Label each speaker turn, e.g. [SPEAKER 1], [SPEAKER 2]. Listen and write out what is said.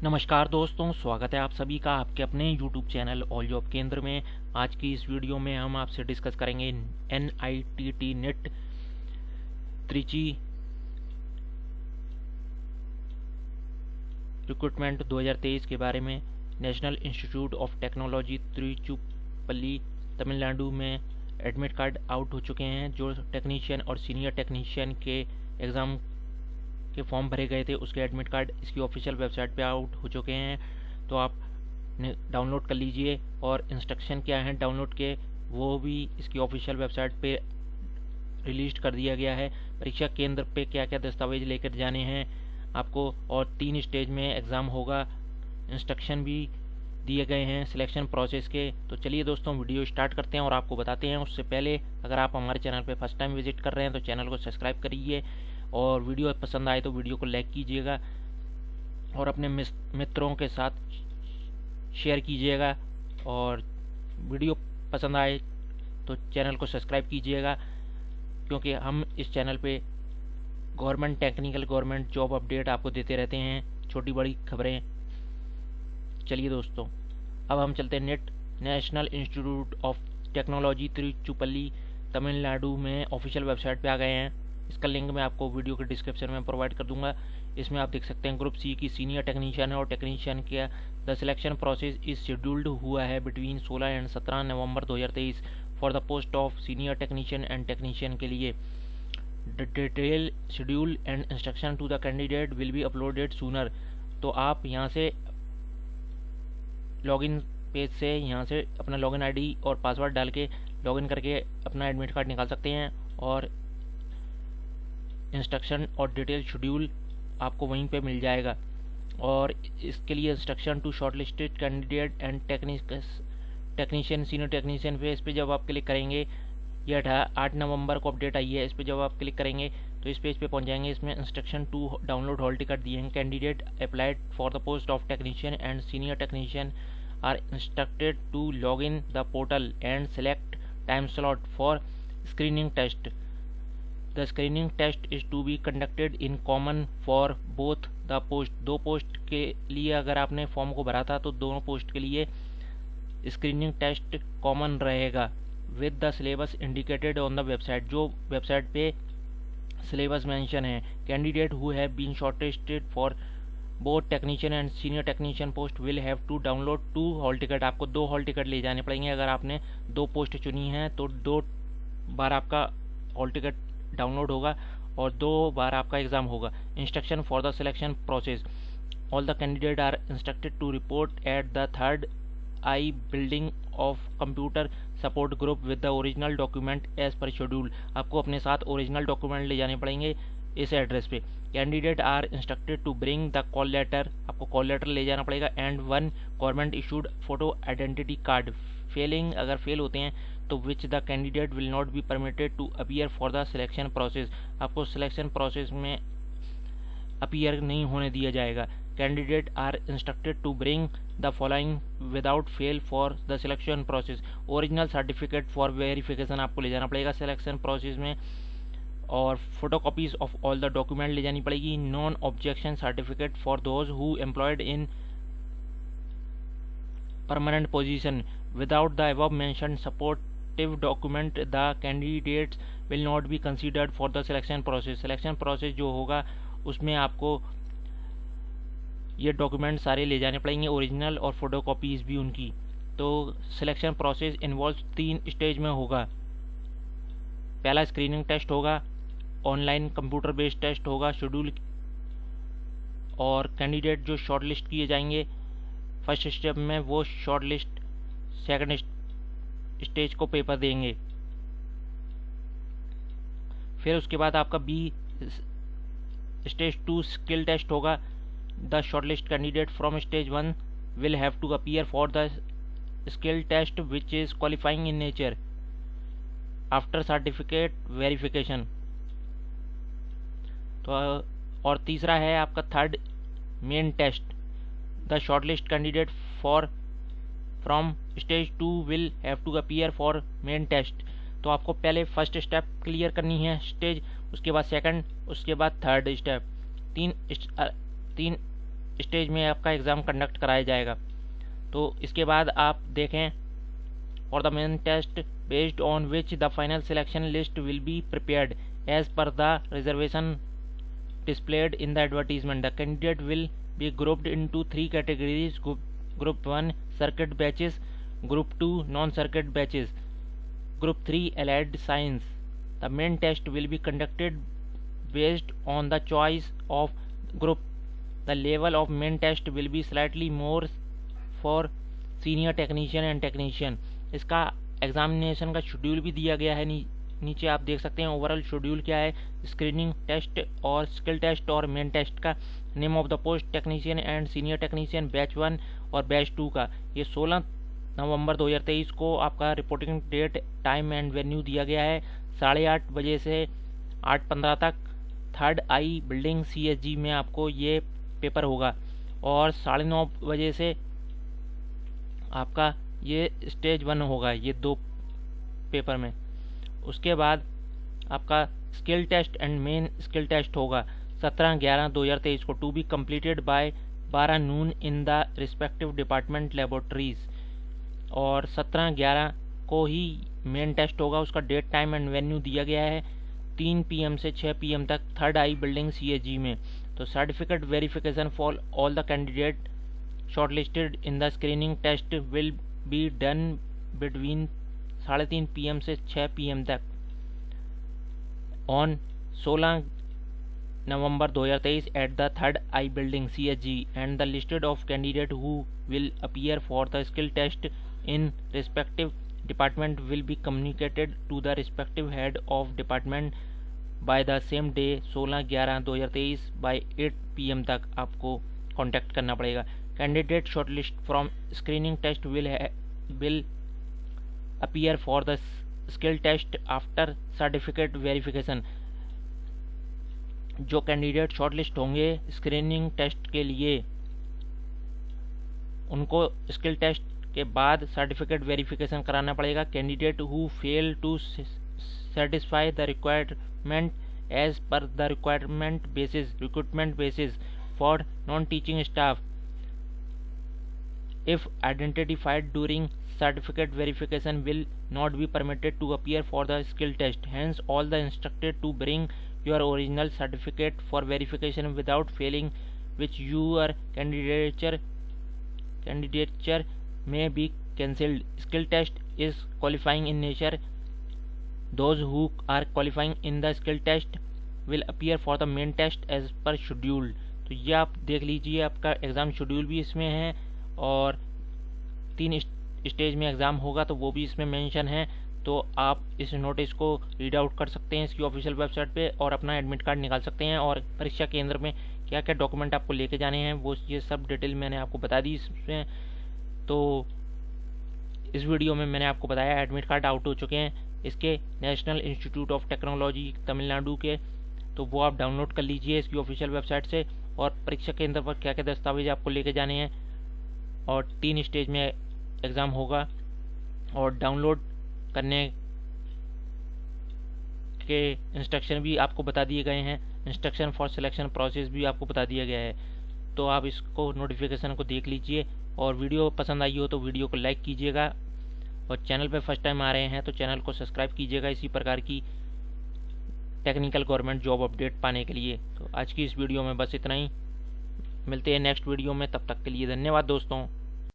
[SPEAKER 1] नमस्कार दोस्तों, स्वागत है आप सभी का आपके अपने YouTube चैनल ऑल जॉब केंद्र में। आज की इस वीडियो में हम आपसे डिस्कस करेंगे NITT नेट त्रिची रिक्रूटमेंट 2023 के बारे में। National institute of technology Tiruchirappalli Tamil Nadu में एडमिट कार्ड आउट हो चुके हैं। जो टेक्नीशियन और सीनियर टेक्नीशियन के एग्ज़ाम के फॉर्म भरे गए थे उसके एडमिट कार्ड इसकी ऑफिशियल वेबसाइट पे आउट हो चुके हैं, तो आप डाउनलोड कर लीजिए। और इंस्ट्रक्शन क्या है डाउनलोड के वो भी इसकी ऑफिशियल वेबसाइट पे रिलीज कर दिया गया है। परीक्षा केंद्र पे क्या क्या दस्तावेज लेकर जाने हैं आपको, और 3 स्टेज में एग्ज़ाम होगा। इंस्ट्रक्शन भी दिए गए हैं सिलेक्शन प्रोसेस के। तो चलिए दोस्तों वीडियो स्टार्ट करते हैं और आपको बताते हैं। उससे पहले अगर आप हमारे चैनल पे फर्स्ट टाइम विजिट कर रहे हैं तो चैनल को सब्सक्राइब करिए, और वीडियो पसंद आए तो वीडियो को लाइक कीजिएगा और अपने मित्रों के साथ शेयर कीजिएगा। और वीडियो पसंद आए तो चैनल को सब्सक्राइब कीजिएगा, क्योंकि हम इस चैनल पे government technical government job update आपको देते रहते हैं, छोटी बड़ी खबरें। चलिए दोस्तों, अब हम चलते हैं national institute of technology Tiruchirappalli Tamil Nadu में ऑफिशियल वेबसाइट पे आ गए हैं। इसका लिंक मैं आपको वीडियो के डिस्क्रिप्शन में प्रोवाइड कर दूंगा। इसमें आप देख सकते हैं ग्रुप सी की सीनियर टेक्नीशियन है, और टेक्नीशियन के the selection process is scheduled हुआ है between 16 and 17 November 2023 for the post of senior technician and technician के लिए। The detail schedule and instruction to the candidate will be uploaded sooner. तो आप यहाँ से लॉगिन पेज से यहाँ से अपना लॉगिन आईडी और पासवर्ड डाल के लॉगिन करके अपना एडमिट कार्ड निकाल सकते हैं, और इंस्ट्रक्शन और डिटेल शेड्यूल आपको वहीं पे मिल जाएगा। और इसके लिए instruction to shortlisted candidate and technician senior technician पे इस पर जब आप क्लिक करेंगे, ये 8 नवंबर को अपडेट आई है। इस पर जब आप क्लिक करेंगे तो इस पेज पे पहुंच जाएंगे। इसमें instruction to download hall ticket दिए हैं। Candidate applied for the post of technician and senior technician are instructed to log in the portal and select time slot for screening test. The screening test is to be conducted in common for both the post। 2 post के लिए अगर आपने form को भरा था तो दोनों post के लिए स्क्रीनिंग टेस्ट कॉमन रहेगा। With the syllabus indicated on the website, जो वेबसाइट पे सिलेबस मेंशन है। Candidate who have been shortlisted for both technician and senior technician post will have to download 2 hall ticket. आपको 2 hall ticket ले जाने पड़ेंगे। अगर आपने 2 पोस्ट चुनी है तो 2 बार आपका हॉल टिकट डाउनलोड होगा और 2 बार आपका एग्जाम होगा। Instruction for the selection process, all the candidate are instructed to report at the 3rd I building of computer support group with the original document as per schedule. आपको अपने साथ original document ले जाने पड़ेंगे इस address पे। Candidate are instructed to bring the call letter, आपको call letter ले जाना पड़ेगा, and 1 government issued photo identity card. Failing, अगर फेल होते हैं तो which the candidate will not be permitted to appear for the selection process. आपको selection process में अपीयर नहीं होने दिया जाएगा। Candidate are instructed to bring the following without fail for the selection process. Original certificate for verification आपको ले जाना पड़ेगा सिलेक्शन प्रोसेस में, और photocopies of all the document ले जानी पड़ेगी। Non objection certificate for those who employed in permanent position without the above mentioned supportive document the candidates will not be considered for the selection process। selection process जो होगा उसमें आपको ये document सारे ले जाने पड़ेंगे, ओरिजिनल और फोटोकॉपीज भी उनकी। तो सिलेक्शन प्रोसेस इन्वॉल्व 3 स्टेज में होगा। पहला स्क्रीनिंग टेस्ट होगा, ऑनलाइन कंप्यूटर बेस्ड टेस्ट होगा शेड्यूल, और कैंडिडेट जो शॉर्टलिस्ट किए जाएंगे फर्स्ट स्टेप में वो शॉर्ट लिस्ट 2nd स्टेज को पेपर देंगे। फिर उसके बाद आपका स्टेज 2 स्किल टेस्ट होगा। The shortlist candidate from stage 1 will have to appear for the skill test which is qualifying in nature after certificate verification. तो और तीसरा है आपका 3rd main test. The shortlist candidate from stage 2 will have to appear for main test। तो आपको पहले first step clear करनी है स्टेज, उसके बाद 2nd, उसके बाद 3rd स्टेप। 3 स्टेज में आपका एग्ज़ाम कंडक्ट कराया जाएगा। तो इसके बाद आप देखें, और the main test based on which the final selection list will be prepared as per the reservation displayed in the advertisement. The candidate will be grouped into 3 categories: Group 1 circuit batches, Group 2 non-circuit batches, Group 3 allied science. The main test will be conducted based on the choice of group. The level of main test will be slightly more for senior technician and technician. इसका examination का schedule भी दिया गया है, नीचे आप देख सकते हैं। ओवरऑल शेड्यूल क्या है, स्क्रीनिंग टेस्ट और स्किल टेस्ट और मेन टेस्ट का, name of the post technician and senior technician batch 1 और बैच 2 का। ये 16 नवंबर 2023 को आपका reporting date, time and venue दिया गया है। 8:30 बजे से 8:15 तक 3rd आई बिल्डिंग CSG में आपको ये पेपर होगा, और 9:30 बजे से आपका ये स्टेज 1 होगा, ये 2 पेपर में। उसके बाद आपका skill test and main skill test होगा 17/11/2023 को, to be completed by 12 noon in the respective department laboratories. और 17/11 को ही मेन टेस्ट होगा, उसका डेट, टाइम एंड वेन्यू दिया गया है 3 PM से 6 PM तक 3rd आई बिल्डिंग CSG में। तो certificate verification for all the candidate shortlisted in the screening test will be done between 3:30 PM से 6 PM तक on 16 November 2023 at the 3rd I building CSG, and the listed of candidate who will appear for the skill test in respective department will be communicated to the respective head of department by the same day 16/11/2023 by 8 PM तक आपको contact करना पड़ेगा। Candidate shortlist from screening test will appear for the skill test after certificate verification। जो candidate shortlist होंगे screening test के लिए, उनको skill test के बाद सर्टिफिकेट वेरिफिकेशन कराना पड़ेगा। Candidate who fail to satisfy the requirement as per the recruitment basis for non teaching staff if identified during certificate verification will not be permitted to appear for the skill test. Hence all the instructed to bring your original certificate for verification without failing, which your candidature may be cancelled. Skill test is qualifying in nature. Those who are qualifying in the skill test will appear for the main test as per schedule. तो ये आप देख लीजिए, आपका exam schedule भी इसमें है, और 3 स्टेज में एग्ज़ाम होगा तो वो भी इसमें मेंशन है। तो आप इस नोटिस को रीड आउट कर सकते हैं इसकी ऑफिशियल वेबसाइट पे, और अपना एडमिट कार्ड निकाल सकते हैं। और परीक्षा केंद्र में क्या क्या डॉक्यूमेंट आपको लेके जाने हैं वो ये सब डिटेल मैंने आपको बता दी इसमें। तो इस वीडियो में मैंने आपको बताया एडमिट कार्ड आउट हो चुके हैं इसके national institute of technology Tamil Nadu के, तो वो आप डाउनलोड कर लीजिए इसकी ऑफिशियल वेबसाइट से। और परीक्षा केंद्र पर क्या क्या दस्तावेज आपको लेके जाने हैं, और 3 स्टेज में एग्ज़ाम होगा, और डाउनलोड करने के इंस्ट्रक्शन भी आपको बता दिए गए हैं। इंस्ट्रक्शन फॉर सिलेक्शन प्रोसेस भी आपको बता दिया गया है। तो आप इसको नोटिफिकेशन को देख लीजिए, और वीडियो पसंद आई हो तो वीडियो को लाइक कीजिएगा, और चैनल पे फर्स्ट टाइम आ रहे हैं तो चैनल को सब्सक्राइब कीजिएगा इसी प्रकार की टेक्निकल गवर्नमेंट जॉब अपडेट पाने के लिए। तो आज की इस वीडियो में बस इतना ही, मिलते हैं नेक्स्ट वीडियो में, तब तक के लिए धन्यवाद दोस्तों।